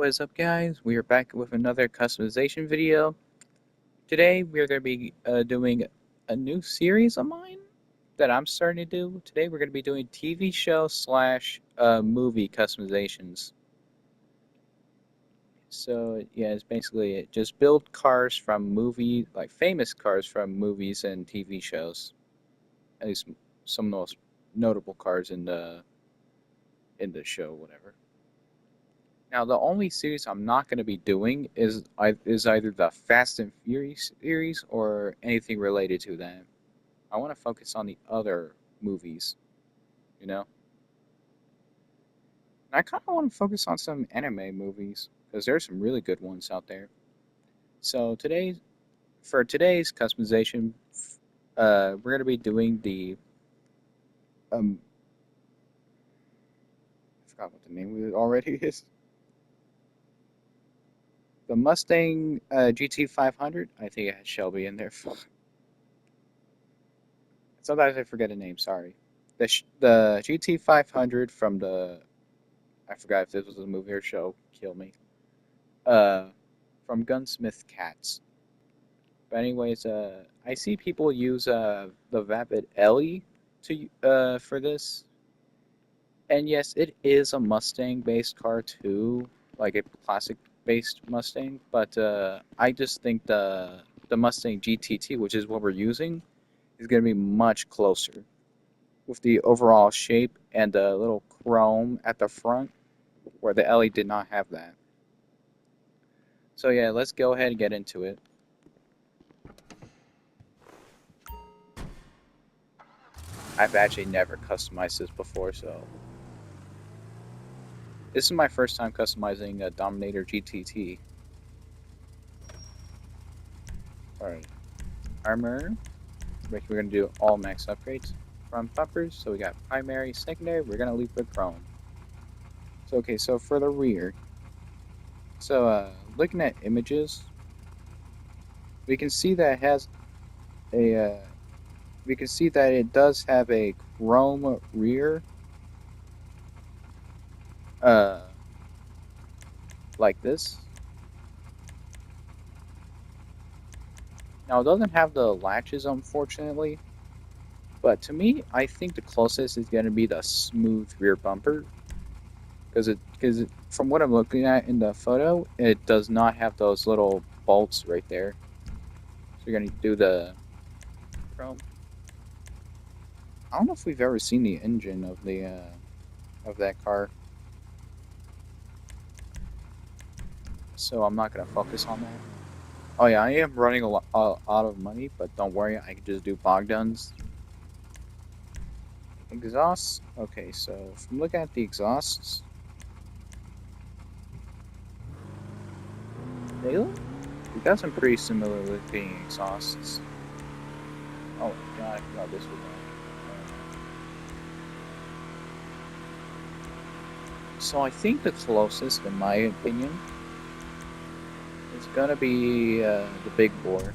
What is up, guys? We are back with another customization video. Today we are going to be doing a new series of mine that I'm starting to do. Today we're going to be doing TV show slash movie customizations. So yeah, it's basically it. Just build cars from like famous cars from movies and TV shows. At least some of the most notable cars in the show, whatever. Now, the only series I'm not going to be doing is either the Fast and Furious series or anything related to that. I want to focus on the other movies, you know? And I kind of want to focus on some anime movies because there's some really good ones out there. So for today's customization, we're going to be doing the um, I forgot what the name of it already is. The Mustang GT 500. I think it had Shelby in there. Sometimes I forget a name. Sorry. The GT 500 from the I forgot if this was a movie or show. Kill me. Uh, from Gunsmith Cats. But anyways, I see people use the Vapid Ellie to for this, and yes, it is a Mustang-based car too, like a classic-based Mustang. But I just think the Mustang GTT, which is what we're using, is going to be much closer with the overall shape and the little chrome at the front, where the Ellie did not have that. So yeah, let's go ahead and get into it. I've actually never customized this before, so this is my first time customizing a Dominator GTT. Alright, armor. We're going to do all max upgrades. Front bumpers, so we got primary, secondary, we're going to leave with chrome. So okay, so for the rear. So looking at images, we can see that it has a we can see that it does have a chrome rear, uh, like this. Now it doesn't have the latches, unfortunately, but to me, I think the closest is going to be the smooth rear bumper, because from what I'm looking at in the photo, it does not have those little bolts right there. So you're going to do the chrome. I don't know if we've ever seen the engine of that car, so I'm not going to focus on that. Oh yeah, I am running a lot out of money, but don't worry, I can just do Bogdan's. Exhausts. Okay, so from looking at the exhausts, we got some pretty similar looking exhausts. Oh my god, I forgot this was on. So I think the closest, in my opinion, is gonna be the big bore.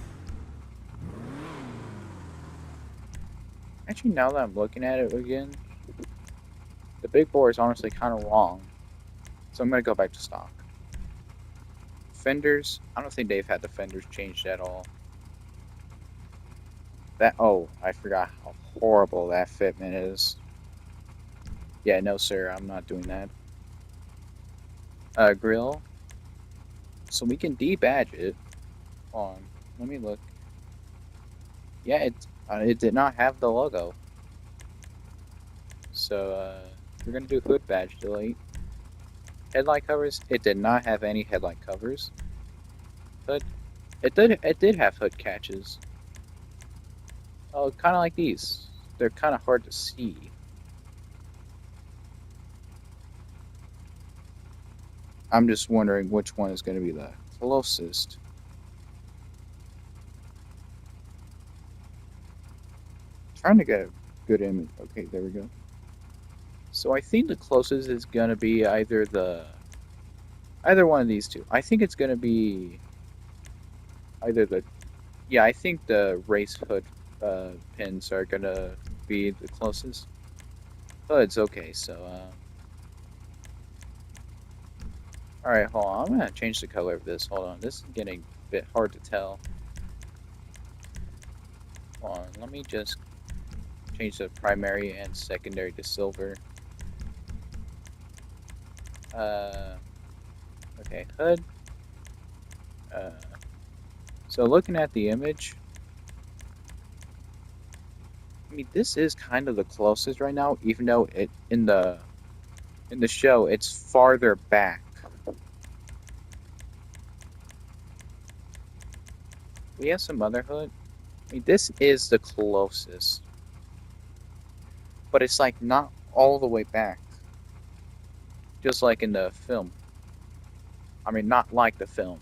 Actually, now that I'm looking at it again, the big bore is honestly kind of wrong. So I'm gonna go back to stock. Fenders, I don't think they've had the fenders changed at all. Oh, I forgot how horrible that fitment is. Yeah, no sir, I'm not doing that. Grill, so we can debadge it. Hold on, let me look. Yeah, it did not have the logo. So we're gonna do hood badge delete. Headlight covers, it did not have any headlight covers. Hood, it did have hood catches. Oh, kind of like these. They're kind of hard to see. I'm just wondering which one is going to be the closest. Trying to get a good image. Okay, there we go. So I think the closest is going to be either one of these two. I think it's going to be either yeah, I think the race hood pins are going to be the closest. Hoods, okay, so Alright, hold on. I'm gonna change the color of this. Hold on. This is getting a bit hard to tell. Hold on. Let me just change the primary and secondary to silver. Okay, hood. Uh, so looking at the image, I mean, this is kind of the closest right now, even though it in the show it's farther back. We have some other hood. I mean, this is the closest, but it's like not all the way back, just like in the film. I mean, not like the film.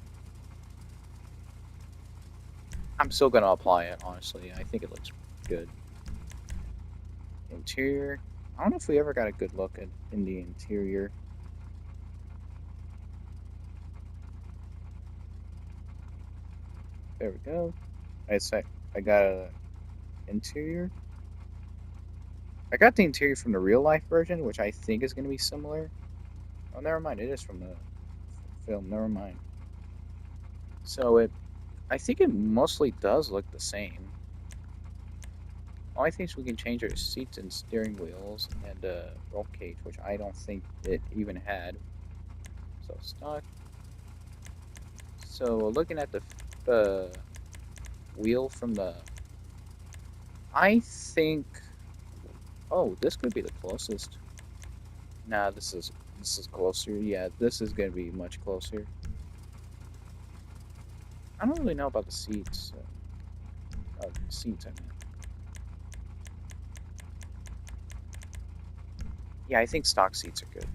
I'm still gonna apply it, honestly. I think it looks good. Interior. I don't know if we ever got a good look at in the interior. There we go. I got a interior. I got the interior from the real life version, which I think is gonna be similar. Oh, never mind. It is from the film. Never mind. So I think it mostly does look the same. Only things we can change are seats and steering wheels and roll cage, which I don't think it even had. So stock. So looking at the wheel from the, I think, oh, this could be the closest. Nah, this is closer. Yeah, this is gonna be much closer. I don't really know about the seats. Seats, I mean. Yeah, I think stock seats are good.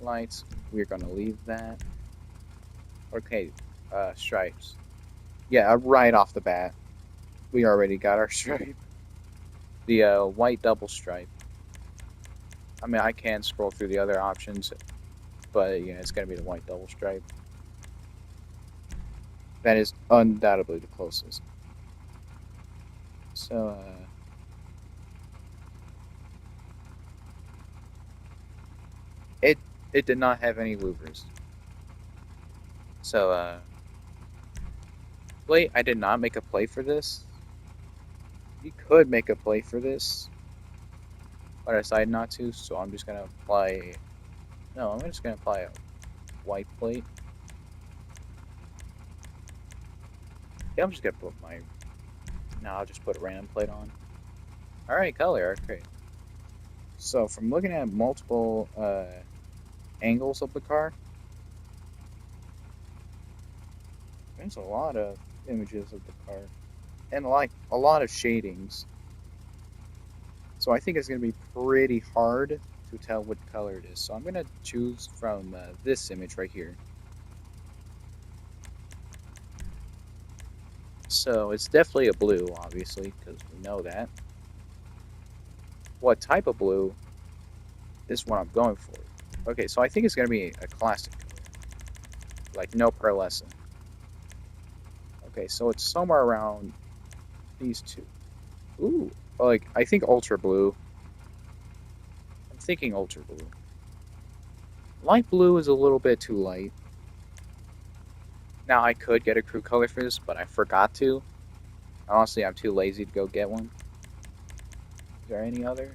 Lights, we're gonna leave that. Okay, stripes. Yeah, right off the bat, we already got our stripe. The white double stripe. I mean, I can scroll through the other options, but yeah, it's gonna be the white double stripe. That is undoubtedly the closest. So, it it did not have any louvers. So, play. I did not make a play for this. You could make a play for this, but I decided not to. So I'm just gonna apply. No, I'm just gonna apply a white plate. Yeah, I'm just gonna put my. No, I'll just put a random plate on. All right, color. Okay. So from looking at multiple angles of the car, there's a lot of images of the car and like a lot of shadings. So I think it's going to be pretty hard to tell what color it is. So I'm going to choose from this image right here. So it's definitely a blue, obviously, because we know that. What type of blue is what I'm going for. Okay, so I think it's going to be a classic color, like no pearlescent. Okay, so it's somewhere around these two. Ooh, like I think ultra blue. I'm thinking ultra blue. Light blue is a little bit too light. Now I could get a crew color for this, but I forgot to. Honestly, I'm too lazy to go get one. Is there any other?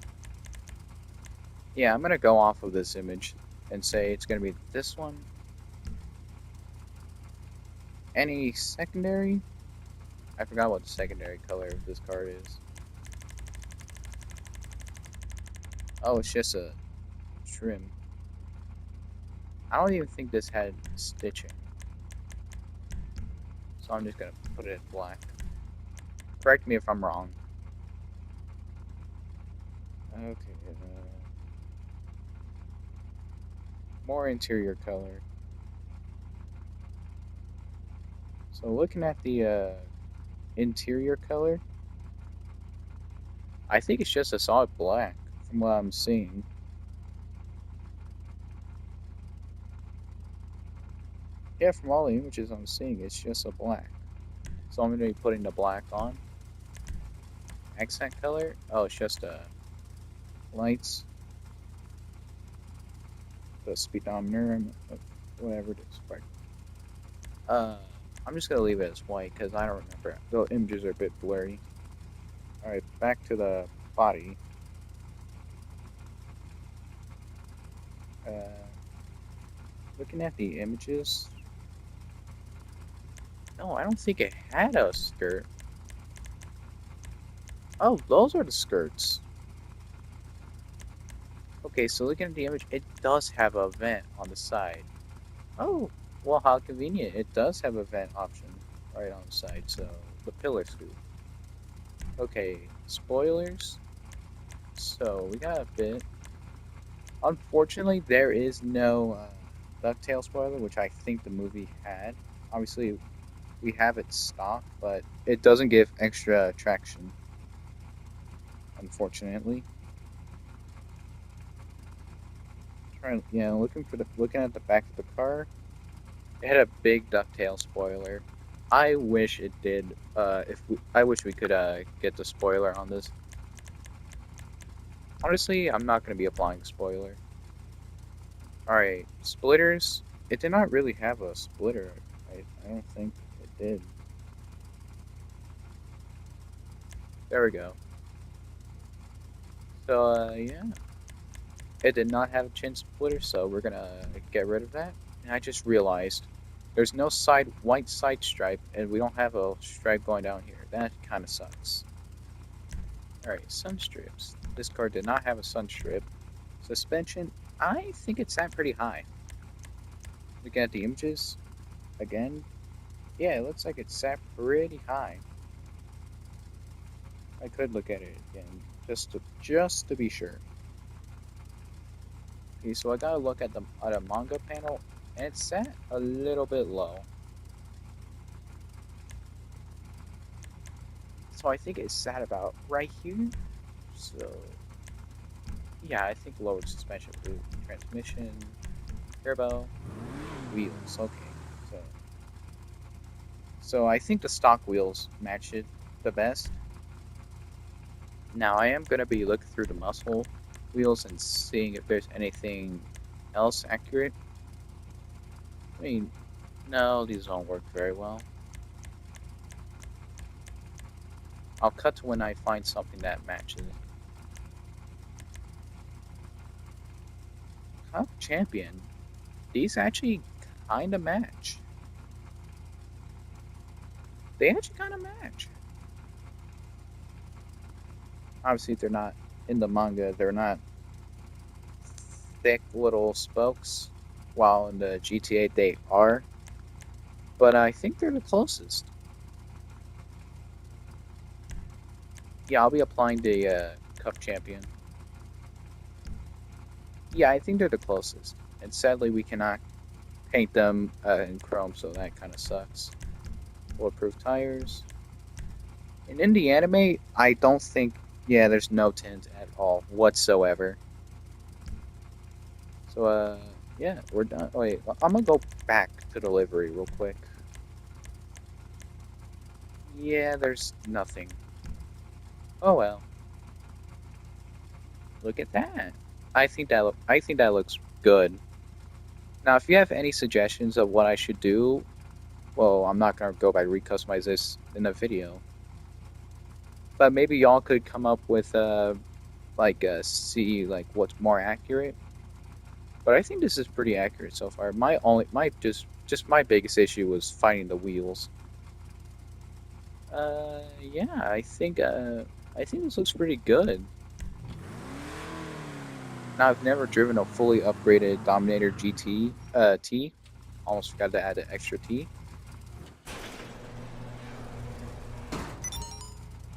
Yeah, I'm gonna go off of this image and say it's gonna be this one. Any secondary? I forgot what the secondary color of this card is. Oh, it's just a trim. I don't even think this had stitching. So I'm just gonna put it in black. Correct me if I'm wrong. Okay. More interior color. So looking at the interior color, I think it's just a solid black from what I'm seeing. Yeah, from all the images I'm seeing, it's just a black. So I'm going to be putting the black on. Accent color, oh, it's just lights. the speedometer and whatever it is. Right. Uh, I'm just gonna leave it as white because I don't remember. The images are a bit blurry. All right, back to the body. Uh, looking at the images. No, I don't think it had a skirt. Oh, those are the skirts. Okay, so looking at the image, it does have a vent on the side. Oh, well, how convenient. It does have a vent option right on the side, so the pillar scoop. Okay, spoilers. So we got a bit. Unfortunately, there is no DuckTales spoiler, which I think the movie had. Obviously, we have it stocked, but it doesn't give extra traction, unfortunately. Trying, looking at the back of the car, it had a big DuckTales spoiler. I wish it did. I wish we could get the spoiler on this. Honestly, I'm not going to be applying spoiler. All right, splitters. It did not really have a splitter. I don't think it did. There we go. So yeah, it did not have a chin splitter, so we're gonna get rid of that. And I just realized there's no white side stripe, and we don't have a stripe going down here. That kind of sucks. All right, sun strips. This car did not have a sun strip. Suspension, I think it's sat pretty high. Looking at the images again, yeah, it looks like it's sat pretty high. I could look at it again just to be sure. Okay, so I gotta look at the manga panel, and it's set a little bit low. So I think it's sat about right here. So yeah, I think lowered suspension, boot, transmission, turbo, wheels. Okay, so I think the stock wheels match it the best. Now I am gonna be looking through the muscle wheels and seeing if there's anything else accurate. I mean, no, these don't work very well. I'll cut to when I find something that matches. Cup champion. These actually kind of match. They actually kind of match. Obviously, they're not in the manga. They're not thick little spokes, while in the GTA they are. But I think they're the closest. Yeah, I'll be applying the Cup champion. Yeah, I think they're the closest. And sadly, we cannot paint them in chrome, so that kind of sucks. Bulletproof tires. And in the anime, I don't think, yeah, there's no tint at all whatsoever. So, yeah, we're done. Wait, I'm gonna go back to delivery real quick. Yeah, there's nothing. Oh well. Look at that. I think that looks good. Now, if you have any suggestions of what I should do, well, I'm not gonna go by recustomize this in the video. But maybe y'all could come up with see like what's more accurate. But I think this is pretty accurate so far. My just my biggest issue was finding the wheels. Yeah, I think this looks pretty good. Now I've never driven a fully upgraded Dominator GT T. Almost forgot to add an extra T.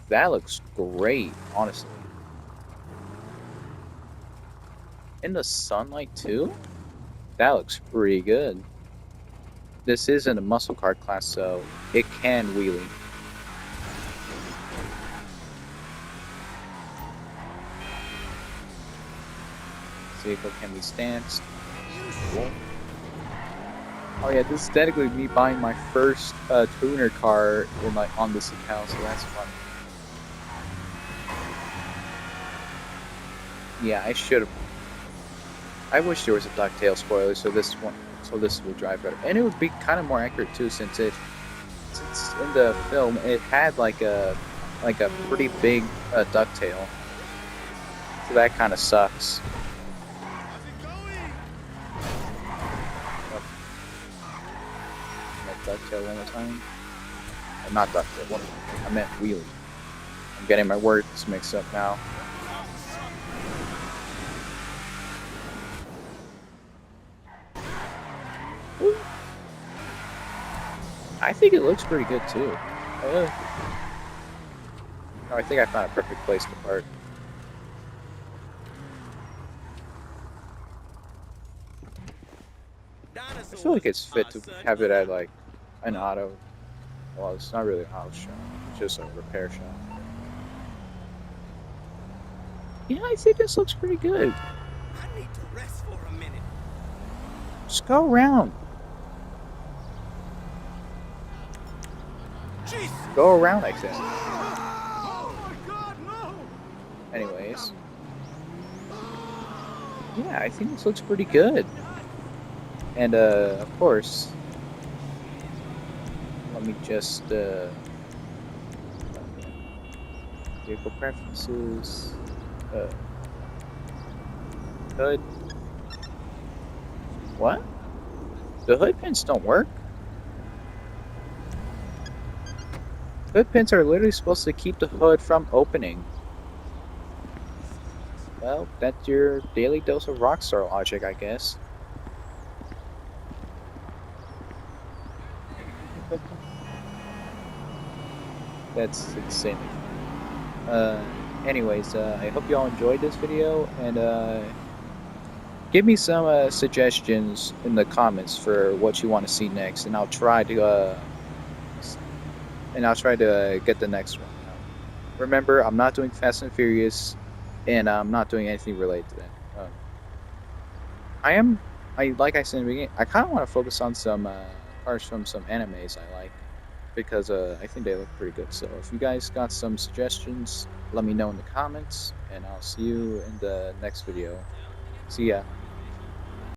That looks great, honestly. In the sunlight too? That looks pretty good. This isn't a muscle car class, so it can wheelie. Vehicle can be stanced. Cool. Oh yeah, this is technically me buying my first tuner car on this account, so that's fun. Yeah, I wish there was a ducktail spoiler so this would drive better, and it would be kind of more accurate too, since in the film it had like a pretty big ducktail, so that kind of sucks. Oh, that ducktail one more time. Not ducktail. What I meant wheelie. I'm getting my words mixed up now. I think it looks pretty good too. I think I found a perfect place to park. I feel like it's fit to have it at like an auto. Well, it's not really an auto shop. It's just a repair shop. Yeah, I think this looks pretty good. I need to rest for a minute. Just go around. Jesus. Go around, I said. Oh my God, no! Anyways. Yeah, I think this looks pretty good. And, of course, let me just, vehicle preferences, hood. What? The hood pins don't work? Hood pins are literally supposed to keep the hood from opening. Well, that's your daily dose of Rockstar logic, I guess. That's insanely funny. Anyways, I hope you all enjoyed this video, and give me some suggestions in the comments for what you want to see next, and I'll try to get the next one out. Remember, I'm not doing Fast and Furious, and I'm not doing anything related to that. Like I said in the beginning, I kind of want to focus on some cars from some animes I like, because I think they look pretty good. So if you guys got some suggestions, let me know in the comments, and I'll see you in the next video. See ya.